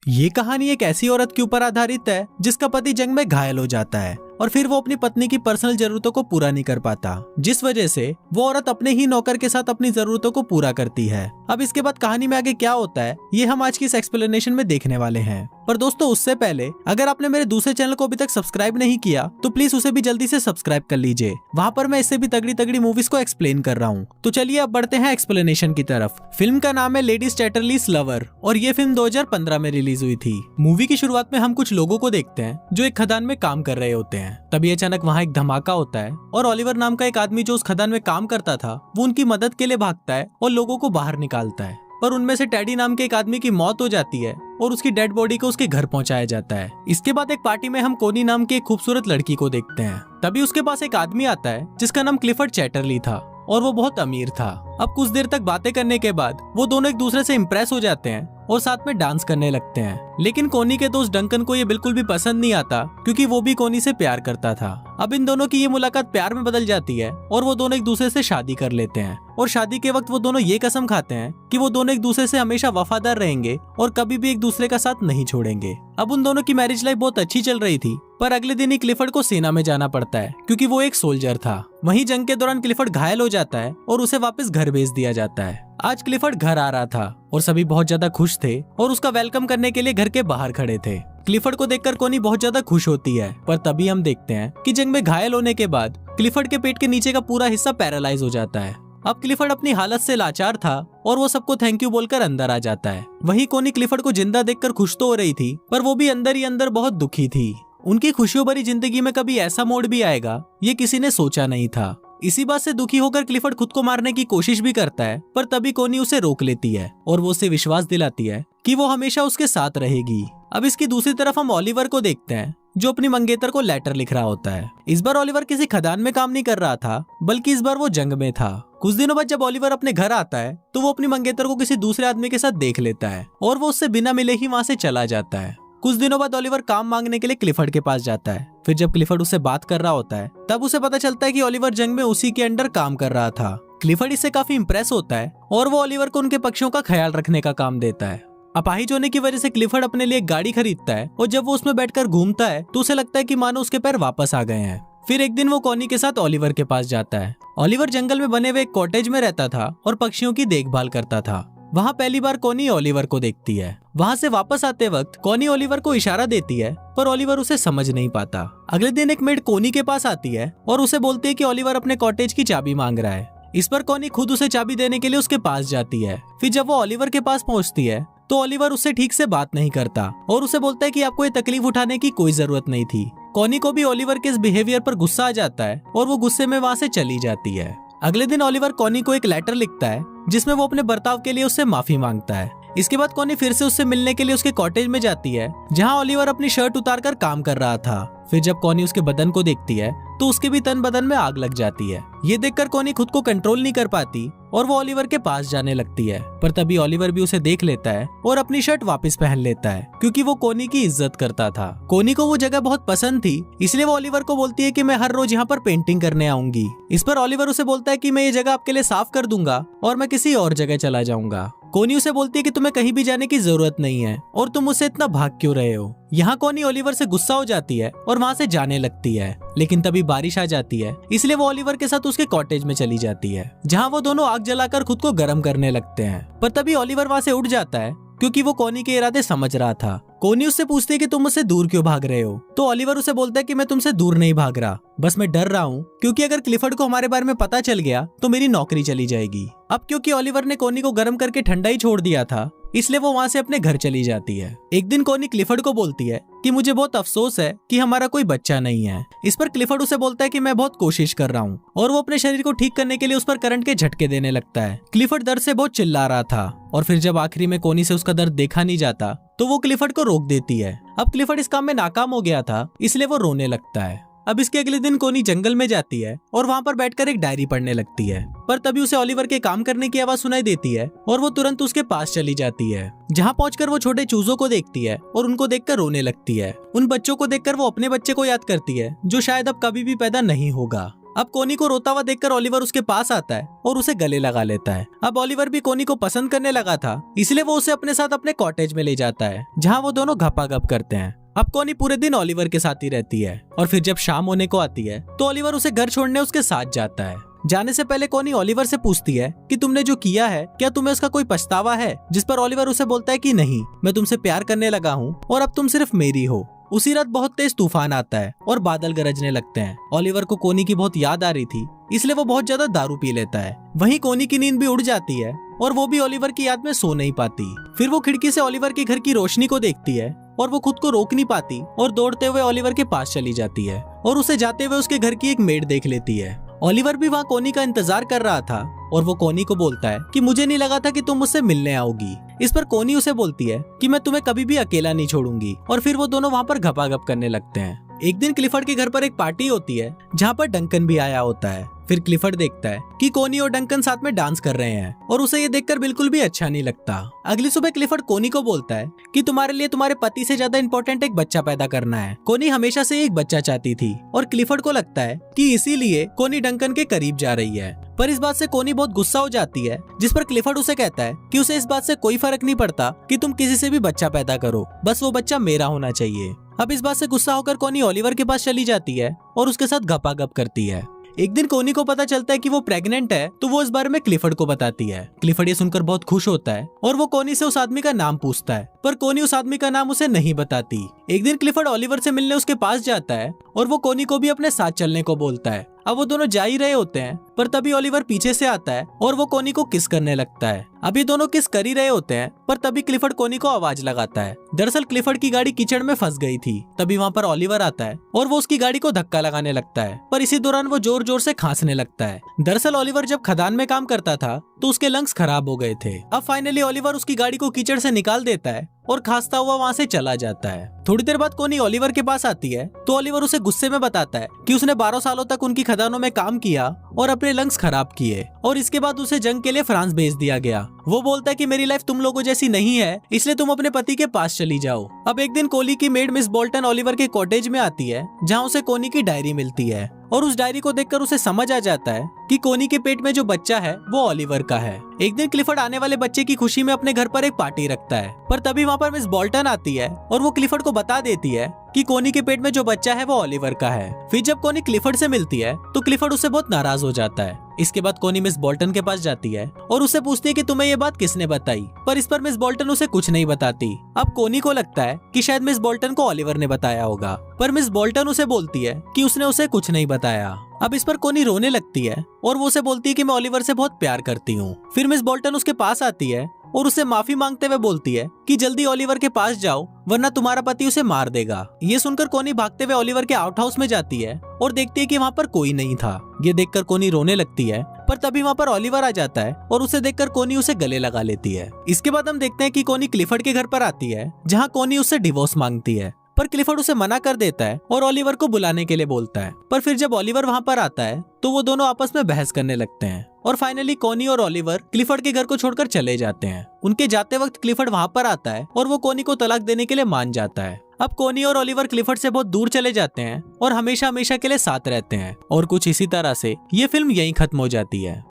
ये कहानी एक ऐसी औरत के ऊपर आधारित है जिसका पति जंग में घायल हो जाता है और फिर वो अपनी पत्नी की पर्सनल जरूरतों को पूरा नहीं कर पाता, जिस वजह से वो औरत अपने ही नौकर के साथ अपनी जरूरतों को पूरा करती है। अब इसके बाद कहानी में आगे क्या होता है ये हम आज की इस एक्सप्लेनेशन में देखने वाले हैं। पर दोस्तों उससे पहले अगर आपने मेरे दूसरे चैनल को अभी तक सब्सक्राइब नहीं किया तो प्लीज उसे भी जल्दी से सब्सक्राइब कर लीजिए। वहाँ पर मैं इससे भी तगड़ी तगड़ी मूवीज को एक्सप्लेन कर रहा हूँ। तो चलिए अब बढ़ते हैं एक्सप्लेनेशन की तरफ। फिल्म का नाम है लेडीज चैटरलीज लवर और ये फिल्म 2015 में रिलीज हुई थी। मूवी की शुरुआत में हम कुछ लोगों को देखते हैं जो एक खदान में काम कर रहे होते हैं। तभी अचानक वहाँ एक धमाका होता है और ओलिवर नाम का एक आदमी जो उस खदान में काम करता था वो उनकी मदद के लिए भागता है और लोगों को बाहर निकालता है। पर उनमें से टेडी नाम के एक आदमी की मौत हो जाती है और उसकी डेड बॉडी को उसके घर पहुंचाया जाता है। इसके बाद एक पार्टी में हम कोनी नाम की एक खूबसूरत लड़की को देखते हैं। तभी उसके पास एक आदमी आता है जिसका नाम क्लिफर्ड चैटरली था और वो बहुत अमीर था। अब कुछ देर तक बातें करने के बाद वो दोनों एक दूसरे से इम्प्रेस हो जाते हैं और साथ में डांस करने लगते हैं। लेकिन कोनी के दोस्त डंकन को ये बिल्कुल भी पसंद नहीं आता क्योंकि वो भी कोनी से प्यार करता था। अब इन दोनों की ये मुलाकात प्यार में बदल जाती है और वो दोनों एक दूसरे से शादी कर लेते हैं और शादी के वक्त वो दोनों ये कसम खाते हैं कि वो दोनों एक दूसरे से हमेशा वफादार रहेंगे और कभी भी एक दूसरे का साथ नहीं छोड़ेंगे। अब उन दोनों की मैरिज लाइफ बहुत अच्छी चल रही थी पर अगले दिन ही क्लिफर्ड को सेना में जाना पड़ता है क्योंकि वो एक सोल्जर था। वहीं जंग के दौरान क्लिफर्ड घायल हो जाता है और उसे वापस घर भेज दिया जाता है। आज क्लिफर्ड घर आ रहा था और सभी बहुत ज्यादा खुश थे और उसका वेलकम करने के लिए घर के बाहर खड़े थे। क्लिफर्ड को देखकर कोनी बहुत ज्यादा खुश होती है पर तभी हम देखते हैं कि जंग में घायल होने के बाद क्लिफर्ड के पेट के नीचे का पूरा हिस्सा पैरालाइज हो जाता है। अब क्लिफर्ड अपनी हालत से लाचार था और वो सबको थैंक यू बोलकर अंदर आ जाता है। वहीं कोनी क्लिफर्ड को जिंदा देखकर खुश तो हो रही थी पर वो भी अंदर ही अंदर बहुत दुखी थी। उनकी खुशियों भरी जिंदगी में कभी ऐसा मोड़ भी आएगा ये किसी ने सोचा नहीं था। इसी बात से दुखी होकर क्लिफर्ड खुद को मारने की कोशिश भी करता है पर तभी कोनी उसे रोक लेती है और वो उसे विश्वास दिलाती है कि वो हमेशा उसके साथ रहेगी। अब इसकी दूसरी तरफ हम ओलिवर को देखते हैं जो अपनी मंगेतर को लेटर लिख रहा होता है। इस बार ओलिवर किसी खदान में काम नहीं कर रहा था बल्कि इस बार वो जंग में था। कुछ दिनों बाद जब ओलिवर अपने घर आता है तो वो अपनी मंगेतर को किसी दूसरे आदमी के साथ देख लेता है और वो उससे बिना मिले ही वहाँ से चला जाता है। कुछ दिनों बाद ओलिवर काम मांगने के लिए क्लिफर्ड के पास जाता है। फिर जब क्लिफर्ड उससे बात कर रहा होता है तब उसे पता चलता है कि ओलिवर जंग में उसी के अंडर काम कर रहा था। क्लिफर्ड इससे काफी इम्प्रेस होता है और वो ओलिवर को उनके पक्षियों का ख्याल रखने का काम देता है। अपाहिज होने की वजह से क्लिफर्ड अपने लिए एक गाड़ी खरीदता है और जब वो उसमें बैठकर घूमता है तो उसे लगता है कि मानो उसके पैर वापस आ गए हैं। फिर एक दिन वो कोनी के साथ ओलिवर के पास जाता है। ओलिवर जंगल में बने हुए एक कॉटेज में रहता था और पक्षियों की देखभाल करता था। वहाँ पहली बार कोनी ओलिवर को देखती है। वहाँ से वापस आते वक्त कोनी ओलिवर को इशारा देती है पर ओलिवर उसे समझ नहीं पाता। अगले दिन एक मेड कोनी के पास आती है और उसे बोलती है कि ओलिवर अपने कॉटेज की चाबी मांग रहा है। इस पर कोनी खुद उसे चाबी देने के लिए उसके पास जाती है। फिर जब वो ओलिवर के पास पहुँचती है तो ओलिवर उससे ठीक से बात नहीं करता और उसे बोलता है कि आपको ये तकलीफ उठाने की कोई जरूरत नहीं थी। कोनी को भी ओलिवर के इस बिहेवियर पर गुस्सा आ जाता है और वो गुस्से में वहाँ से चली जाती है। अगले दिन ओलिवर कोनी को एक लेटर लिखता है जिसमें वो अपने बर्ताव के लिए उससे माफी मांगता है। इसके बाद कोनी फिर से उससे मिलने के लिए उसके कॉटेज में जाती है जहाँ ओलिवर अपनी शर्ट उतारकर काम कर रहा था। फिर जब कोनी उसके बदन को देखती है तो उसके भी तन बदन में आग लग जाती है। ये देखकर कोनी खुद को कंट्रोल नहीं कर पाती और वो ओलिवर के पास जाने लगती है पर तभी ओलिवर भी उसे देख लेता है और अपनी शर्ट वापस पहन लेता है क्योंकि वो कोनी की इज्जत करता था। कोनी को वो जगह बहुत पसंद थी इसलिए वो ओलिवर को बोलती है कि मैं हर रोज यहाँ पर पेंटिंग करने आऊंगी। इस पर ओलिवर उसे बोलता है कि मैं ये जगह आपके लिए साफ कर दूंगा और मैं किसी और जगह चला जाऊंगा। कोनी उसे बोलती है कि तुम्हें कहीं भी जाने की जरूरत नहीं है और तुम मुझसे इतना भाग क्यों रहे हो। यहाँ कोनी ओलिवर से गुस्सा हो जाती है और वहाँ से जाने लगती है। लेकिन तभी बारिश आ जाती है इसलिए वो ओलिवर के साथ उसके कॉटेज में चली जाती है जहाँ वो दोनों आग जलाकर खुद को गर्म करने लगते हैं। पर तभी ओलिवर वहाँ से उठ जाता है क्योंकि वो कोनी के इरादे समझ रहा था। कोनी उससे पूछती है कि तुम मुझसे दूर क्यों भाग रहे हो तो ओलिवर उसे बोलता है कि मैं तुमसे दूर नहीं भाग रहा, बस मैं डर रहा हूँ क्योंकि अगर क्लिफर्ड को हमारे बारे में पता चल गया तो मेरी नौकरी चली जाएगी। अब क्योंकि ओलिवर ने कोनी को गर्म करके ठंडा ही छोड़ दिया था इसलिए वो वहाँ से अपने घर चली जाती है। एक दिन कोनी क्लिफर्ड को बोलती है कि मुझे बहुत अफसोस है कि हमारा कोई बच्चा नहीं है। इस पर क्लिफर्ड उसे बोलता है कि मैं बहुत कोशिश कर रहा हूँ और वो अपने शरीर को ठीक करने के लिए उस पर करंट के झटके देने लगता है। क्लिफर्ड दर्द से बहुत चिल्ला रहा था और फिर जब आखिरी में कोनी से उसका दर्द देखा नहीं जाता तो वो क्लिफर्ड को रोक देती है। अब क्लिफर्ड इस काम में नाकाम हो गया था इसलिए वो रोने लगता है। अब इसके अगले दिन कोनी जंगल में जाती है और वहाँ पर बैठकर एक डायरी पढ़ने लगती है पर तभी उसे ओलिवर के काम करने की आवाज सुनाई देती है और वो तुरंत उसके पास चली जाती है जहाँ पहुंचकर वो छोटे चूजों को देखती है और उनको देखकर रोने लगती है। उन बच्चों को देखकर वो अपने बच्चे को याद करती है जो शायद अब कभी भी पैदा नहीं होगा। अब कोनी को रोता हुआ देखकर ओलिवर उसके पास आता है और उसे गले लगा लेता है। अब ओलिवर भी कोनी को पसंद करने लगा था, इसलिए वो उसे अपने साथ अपने कॉटेज में ले जाता है, जहाँ वो दोनों घपाघप करते हैं। अब कोनी पूरे दिन ओलिवर के साथ ही रहती है और फिर जब शाम होने को आती है तो ओलिवर उसे घर छोड़ने उसके साथ जाता है। जाने से पहले कोनी ओलिवर से पूछती है कि तुमने जो किया है क्या तुम्हें उसका कोई पछतावा है, जिस पर ओलिवर उसे बोलता है कि नहीं, मैं तुमसे प्यार करने लगा हूँ और अब तुम सिर्फ मेरी हो। उसी रात बहुत तेज तूफान आता है और बादल गरजने लगते हैं। ओलिवर को कोनी की बहुत याद आ रही थी, इसलिए वो बहुत ज्यादा दारू पी लेता है। वहीं कोनी की नींद भी उड़ जाती है और वो भी ओलिवर की याद में सो नहीं पाती। फिर वो खिड़की से ओलिवर के घर की रोशनी को देखती है और वो खुद को रोक नहीं पाती और दौड़ते हुए ओलिवर के पास चली जाती है और उसे जाते हुए उसके घर की एक मेड देख लेती है। ओलिवर भी वहाँ कोनी का इंतजार कर रहा था और वो कोनी को बोलता है कि मुझे नहीं लगा था कि तुम मुझसे मिलने आओगी। इस पर कोनी उसे बोलती है कि मैं तुम्हें कभी भी अकेला नहीं छोड़ूंगी और फिर वो दोनों वहाँ पर घपाघप करने लगते हैं। एक दिन क्लिफर्ड के घर पर एक पार्टी होती है जहाँ पर डंकन भी आया होता है। फिर क्लिफर्ड देखता है कि कोनी और डंकन साथ में डांस कर रहे हैं और उसे ये देखकर बिल्कुल भी अच्छा नहीं लगता। अगली सुबह क्लिफर्ड कोनी को बोलता है कि तुम्हारे लिए तुम्हारे पति से ज्यादा इम्पोर्टेंट एक बच्चा पैदा करना है। कोनी हमेशा से एक बच्चा चाहती थी और क्लिफर्ड को लगता है कि इसीलिए कोनी डंकन के करीब जा रही है। पर इस बात से कोनी बहुत गुस्सा हो जाती है, जिस पर क्लिफर्ड उसे कहता है कि उसे इस बात से कोई फर्क नहीं पड़ता कि तुम किसी से भी बच्चा पैदा करो, बस वो बच्चा मेरा होना चाहिए। अब इस बात से गुस्सा होकर कोनी ओलिवर के पास चली जाती है और उसके साथ घपाघप करती है। एक दिन कोनी को पता चलता है कि वो प्रेग्नेंट है, तो वो इस बारे में क्लिफर्ड को बताती है। क्लिफर्ड ये सुनकर बहुत खुश होता है और वो कोनी से उस आदमी का नाम पूछता है, पर कोनी उस आदमी का नाम उसे नहीं बताती। एक दिन क्लिफर्ड ओलिवर से मिलने उसके पास जाता है और वो कोनी को भी अपने साथ चलने को बोलता है। अब वो दोनों जा ही रहे होते हैं, पर तभी ओलिवर पीछे से आता है और वो कोनी को किस करने लगता है। अभी दोनों किस कर ही रहे होते हैं, पर तभी क्लिफर्ड कोनी को आवाज लगाता है। दरअसल क्लिफर्ड की गाड़ी कीचड़ में फंस गई थी। तभी वहाँ पर ओलिवर आता है और वो उसकी गाड़ी को धक्का लगाने लगता है, पर इसी दौरान वो जोर जोर से खांसने लगता है। दरअसल ओलिवर जब खदान में काम करता था तो उसके लंग्स खराब हो गए थे। अब फाइनली ओलिवर उसकी गाड़ी को कीचड़ से निकाल देता है और खांसता हुआ वहाँ से चला जाता है। थोड़ी देर बाद कोनी ओलिवर के पास आती है तो ओलिवर उसे गुस्से में बताता है कि उसने 12 सालों तक उनकी खदानों में काम किया और अपने लंग्स खराब किए और इसके बाद उसे जंग के लिए फ्रांस भेज दिया गया। वो बोलता है कि मेरी लाइफ तुम लोगों जैसी नहीं है, इसलिए तुम अपने पति के पास चली जाओ। अब एक दिन कोली की मेड मिस बोल्टन ओलिवर के कॉटेज में आती है, जहाँ उसे कोनी की डायरी मिलती है और उस डायरी को देखकर उसे समझ आ जाता है कि कोनी के पेट में जो बच्चा है वो ओलिवर का है। एक दिन क्लिफर्ड आने वाले बच्चे की खुशी में अपने घर पर एक पार्टी रखता है, पर तभी वहाँ पर मिस बोल्टन आती है और वो क्लिफर्ड को बता देती है कि कोनी के पेट में जो बच्चा है वो ओलिवर का है। फिर जब कोनी क्लिफर्ड से मिलती है तो क्लिफर्ड उससे बहुत नाराज हो जाता है। इसके बाद कोनी मिस बोल्टन के पास जाती है और उससे पूछती है कि तुम्हें ये बात किसने बताई, पर इस पर मिस बोल्टन उसे कुछ नहीं बताती। अब कोनी को लगता है कि शायद मिस बोल्टन को ओलिवर ने बताया होगा, पर मिस बोल्टन उसे बोलती है कि उसने उसे कुछ नहीं बताया। अब इस पर कोनी रोने लगती है और वो उसे बोलती है कि मैं ओलिवर से बहुत प्यार करती हूँ। फिर मिस बोल्टन उसके पास आती है और उससे माफी मांगते हुए बोलती है कि जल्दी ओलिवर के पास जाओ वरना तुम्हारा पति उसे मार देगा। ये सुनकर कोनी भागते हुए ओलिवर के आउट हाउस में जाती है और देखती है कि वहाँ पर कोई नहीं था। ये देखकर कोनी रोने लगती है, पर तभी वहाँ पर ओलिवर आ जाता है और उसे देखकर कोनी उसे गले लगा लेती है। इसके बाद हम देखते हैं कि कोनी क्लिफर्ड के घर पर आती है, जहाँ कोनी उससे डिवोर्स मांगती है, पर क्लिफर्ड उसे मना कर देता है और ओलिवर को बुलाने के लिए बोलता है। पर फिर जब ओलिवर वहाँ पर आता है तो वो दोनों आपस में बहस करने लगते हैं और फाइनली कोनी और ओलिवर क्लिफर्ड के घर को छोड़कर चले जाते हैं। उनके जाते वक्त क्लिफर्ड वहाँ पर आता है और वो कोनी को तलाक देने के लिए मान जाता है। अब कोनी और ओलिवर क्लिफर्ड से बहुत दूर चले जाते हैं और हमेशा हमेशा के लिए साथ रहते हैं और कुछ इसी तरह से ये फिल्म यहीं खत्म हो जाती है।